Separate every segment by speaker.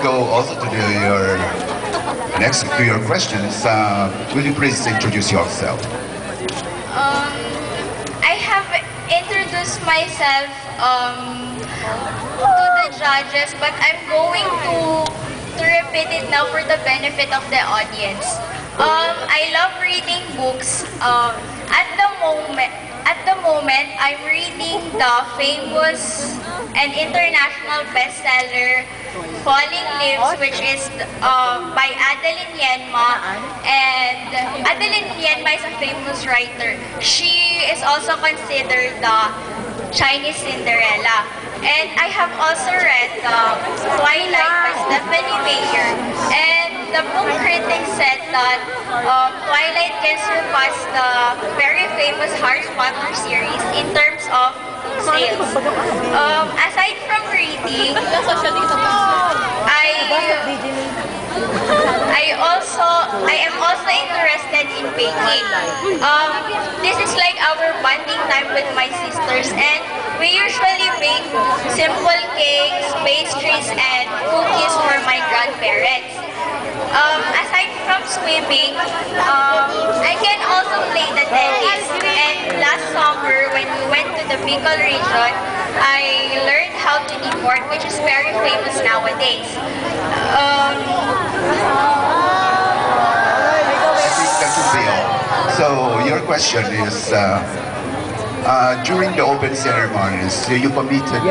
Speaker 1: go also to your next to your questions, will you please introduce yourself?
Speaker 2: I have introduced myself to the judges, but I'm going to repeat it now for the benefit of the audience. I love reading books. At the moment, I'm reading the famous and international bestseller Falling Leaves, which is by Adeline Yenma. And Adeline Yenma is a famous writer. She is also considered the Chinese Cinderella. And I have also read Twilight by Stephanie Meyer. And the book critic said that Twilight can surpass the very famous Harry Potter series in terms of sales. Aside from reading, I am also interested in baking. This is like our bonding time with my sisters, and we usually bake simple cakes, pastries, and cookies for my grandparents. Aside from swimming, I can also play the tennis. And last summer, when we went to the Bicol region, I learned how to knit board, which is very famous nowadays.
Speaker 1: I think that should be all. So your question is, during the open ceremonies, you committed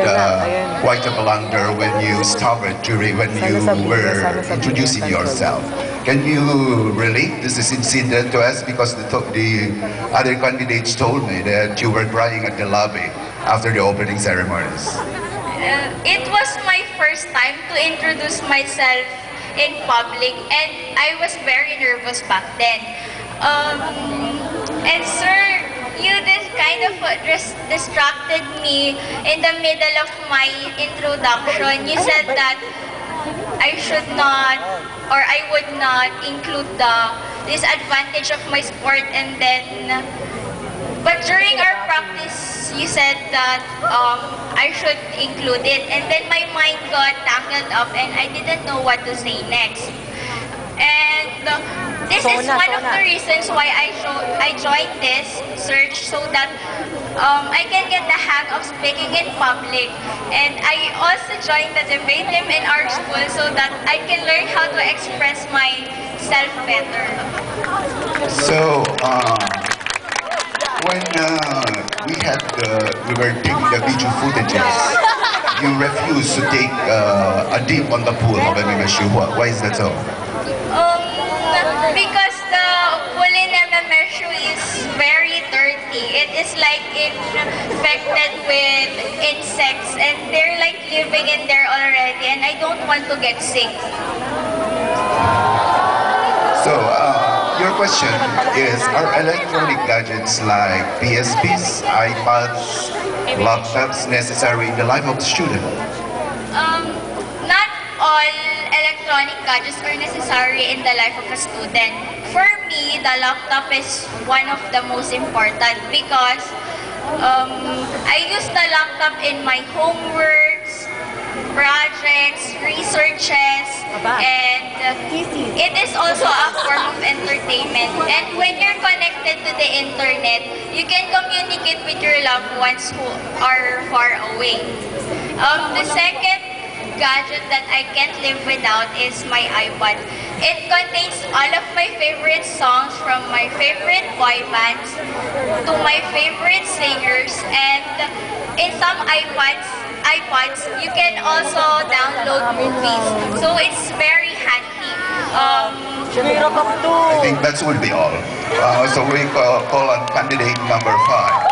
Speaker 1: quite a blunder when you started when you were introducing yourself. Can you relate this incident to us? Because the other candidates told me that you were crying at the lobby after the opening ceremonies.
Speaker 2: It was my first time to introduce myself in public, and I was very nervous back then. And sir, you just kind of distracted me in the middle of my introduction. You said that I should not, or I would not include the disadvantage of my sport, and then, but during our practice, you said that I should include it, and then my mind got tangled up and I didn't know what to say next. And this is one of the reasons why I joined this search, so that I can get the hang of speaking in public. And I also joined the debate team in our school so that I can learn how to express myself better.
Speaker 1: So, when we were taking the video footages, you refused to take a dip on the pool of mmsu. Why is that so?
Speaker 2: Because the pool in mmsu is very dirty. It is like infected with insects, and they're like living in there already, and I don't want to get sick.
Speaker 1: So, your question is, are electronic gadgets like PSPs, iPads, laptops necessary in the life of the student?
Speaker 2: Not all electronic gadgets are necessary in the life of a student. For me, the laptop is one of the most important because I use the laptop in my homeworks, projects, researches, and it is also a form of entertainment. And when you're connected to the internet, you can communicate with your loved ones who are far away. The second gadget that I can't live without is my iPod. It contains all of my favorite songs from my favorite boy bands to my favorite singers, and in some iPods, you can also download movies. So it's very handy.
Speaker 1: I think that will be all. So we call on candidate number 5.